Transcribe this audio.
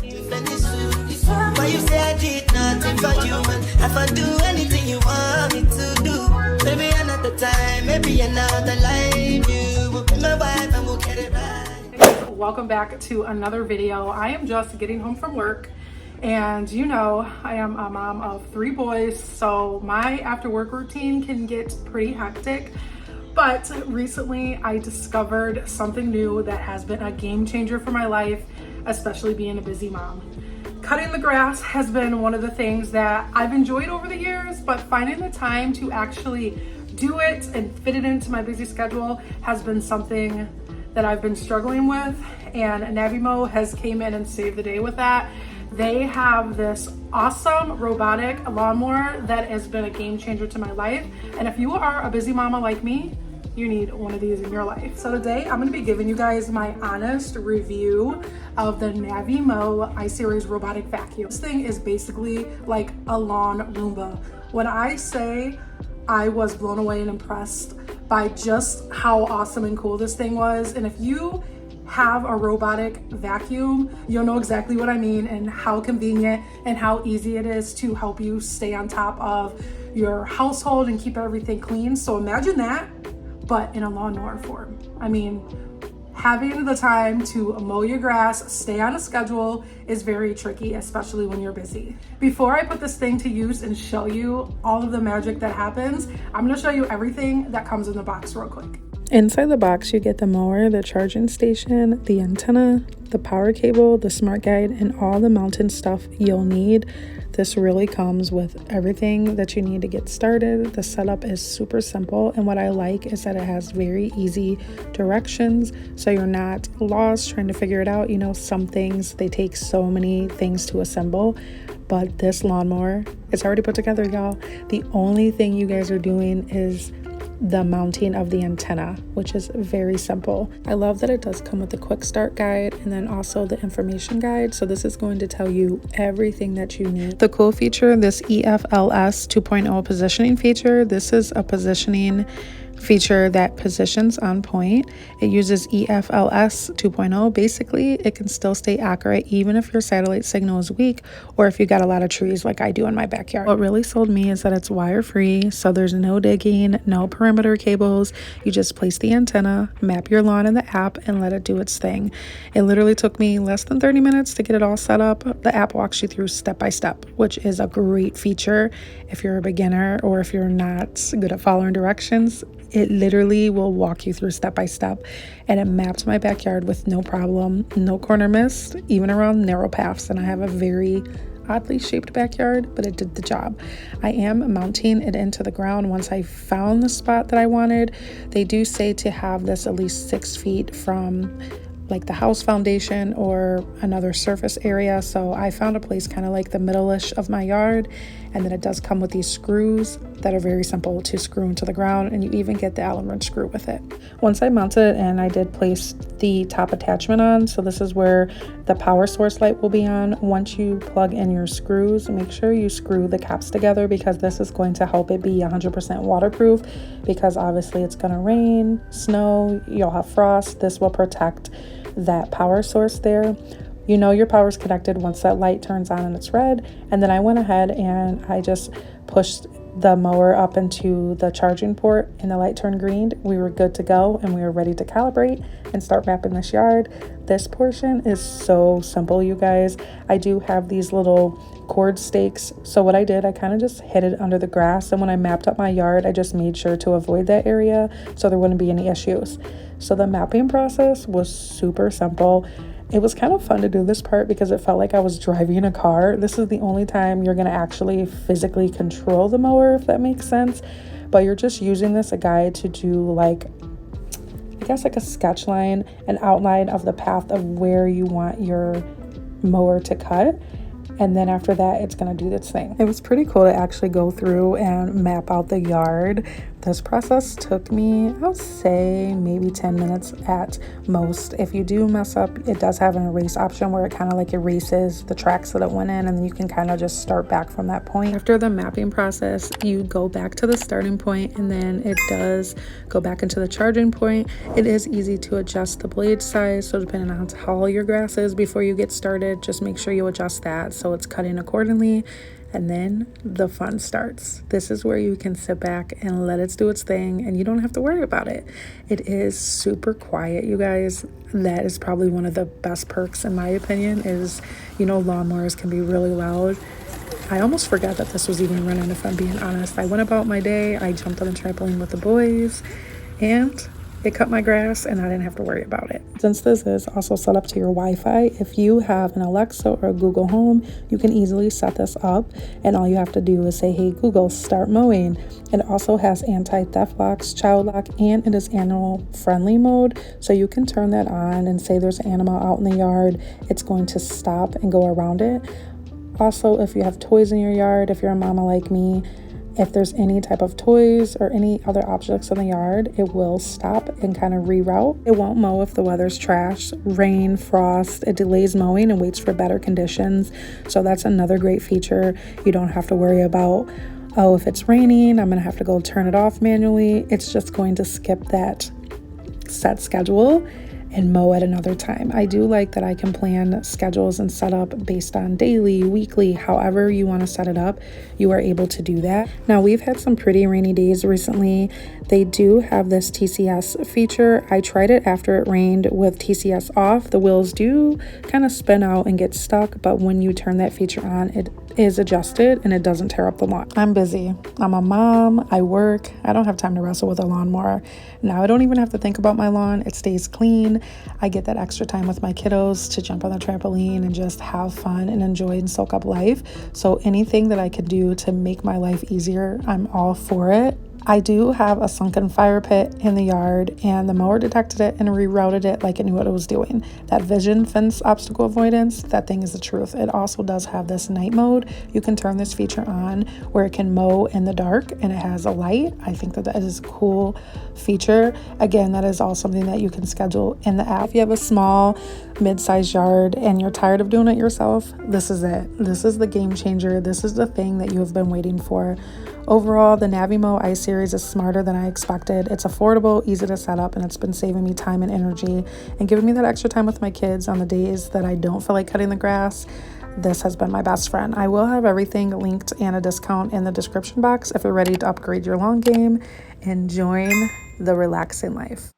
Why you say I did nothing for you, man? If I do anything you want me to do, maybe another time, maybe another life. You will be my wife and we'll get it right. Welcome back to another video. I am just getting home from work, and you know I am a mom of 3 boys, so my after work routine can get pretty hectic. But recently I discovered something new that has been a game changer for my life, especially being a busy mom. Cutting the grass has been one of the things that I've enjoyed over the years, but finding the time to actually do it and fit it into my busy schedule has been something that I've been struggling with, and Navimow has came in and saved the day with that. They have this awesome robotic lawnmower that has been a game changer to my life, and if you are a busy mama like me, you need one of these in your life. So today I'm going to be giving you guys my honest review of the Navimow Series Robotic Vacuum. This thing is basically like a lawn Roomba. When I say I was blown away and impressed by just how awesome and cool this thing was, and if you have a robotic vacuum, you'll know exactly what I mean and how convenient and how easy it is to help you stay on top of your household and keep everything clean. So imagine that, but in a lawnmower form. I mean, having the time to mow your grass, stay on a schedule is very tricky, especially when you're busy. Before I put this thing to use and show you all of the magic that happens, I'm gonna show you everything that comes in the box real quick. Inside the box, you get the mower, the charging station, the antenna, the power cable, the smart guide, and all the mountain stuff you'll need. This really comes with everything that you need to get started. The setup is super simple, and what I like is that it has very easy directions, so you're not lost trying to figure it out. You know, some things, they take so many things to assemble, but this lawnmower, it's already put together, y'all. The only thing you guys are doing is the mounting of the antenna, which is very simple. I love that it does come with the quick start guide and then also the information guide. So this is going to tell you everything that you need. The cool feature, this EFLS 2.0 positioning feature, this is a positioning feature that positions on point. It uses EFLS 2.0. Basically, it can still stay accurate even if your satellite signal is weak or if you got a lot of trees like I do in my backyard. What really sold me is that it's wire-free, so there's no digging, no perimeter cables. You just place the antenna, map your lawn in the app, and let it do its thing. It literally took me less than 30 minutes to get it all set up. The app walks you through step by step, which is a great feature if you're a beginner or if you're not good at following directions. It literally will walk you through step by step, and it mapped my backyard with no problem, no corner missed, even around narrow paths. And I have a very oddly shaped backyard, but it did the job. I am mounting it into the ground once I found the spot that I wanted. They do say to have this at least 6 feet from like the house foundation or another surface area. So I found a place kind of like the middle-ish of my yard, and then it does come with these screws that are very simple to screw into the ground, and you even get the Allen wrench screw with it. Once I mounted it, and I did place the top attachment on, so this is where the power source light will be on. Once you plug in your screws, make sure you screw the caps together because this is going to help it be 100% waterproof, because obviously it's going to rain, snow, you'll have frost. This will protect that power source there. You know your power's connected once that light turns on and it's red. And then I went ahead and I just pushed the mower up into the charging port and the light turned green. We were good to go and we were ready to calibrate and start mapping this yard. This portion is so simple, you guys. I do have these little cord stakes. So what I did, I kind of just hid it under the grass, and when I mapped up my yard, I just made sure to avoid that area so there wouldn't be any issues. So the mapping process was super simple. It was kind of fun to do this part because it felt like I was driving a car. This is the only time you're going to actually physically control the mower, if that makes sense. But you're just using this as a guide to do like, I guess like a sketch line, an outline of the path of where you want your mower to cut. And then after that, it's going to do its thing. It was pretty cool to actually go through and map out the yard This process took me, I'll say, maybe 10 minutes at most. If you do mess up, it does have an erase option where it kind of like erases the tracks that it went in, and then you can kind of just start back from that point. After the mapping process, you go back to the starting point, and then it does go back into the charging point. It is easy to adjust the blade size, so depending on how tall your grass is before you get started, just make sure you adjust that so it's cutting accordingly. And then the fun starts. This is where you can sit back and let it do its thing, and you don't have to worry about it. It is super quiet, you guys. That is probably one of the best perks, in my opinion, is, you know, lawnmowers can be really loud. I almost forgot that this was even running, if I'm being honest. I went about my day, I jumped on the trampoline with the boys, and it cut my grass, and I didn't have to worry about it. Since this is also set up to your Wi-Fi, if you have an Alexa or a Google Home, you can easily set this up, and all you have to do is say, hey Google, start mowing. It also has anti-theft locks, child lock, and it is animal friendly mode, so you can turn that on and say there's an animal out in the yard, it's going to stop and go around it. Also, if you have toys in your yard, if you're a mama like me, if there's any type of toys or any other objects in the yard, it will stop and kind of reroute. It won't mow if the weather's trash, rain, frost. It delays mowing and waits for better conditions. So that's another great feature. You don't have to worry about, oh, if it's raining, I'm gonna have to go turn it off manually. It's just going to skip that set schedule and mow at another time. I do like that I can plan schedules and set up based on daily, weekly, however you want to set it up, you are able to do that. Now, we've had some pretty rainy days recently. They do have this TCS feature. I tried it after it rained with TCS off. The wheels do kind of spin out and get stuck, but when you turn that feature on, it is adjusted and it doesn't tear up the lawn. I'm busy. I'm a mom. I work. I don't have time to wrestle with a lawnmower. Now I don't even have to think about my lawn. It stays clean. I get that extra time with my kiddos to jump on the trampoline and just have fun and enjoy and soak up life. So anything that I can do to make my life easier, I'm all for it. I do have a sunken fire pit in the yard, and the mower detected it and rerouted it like it knew what it was doing. That vision fence obstacle avoidance, that thing is the truth. It also does have this night mode. You can turn this feature on where it can mow in the dark and it has a light. I think that is a cool feature. Again, that is all something that you can schedule in the app. If you have a small, mid-sized yard and you're tired of doing it yourself, this is it. This is the game changer. This is the thing that you have been waiting for. Overall, the Navimow I-Series is smarter than I expected. It's affordable, easy to set up, and it's been saving me time and energy and giving me that extra time with my kids on the days that I don't feel like cutting the grass. This has been my best friend. I will have everything linked and a discount in the description box if you're ready to upgrade your lawn game and join the relaxing life.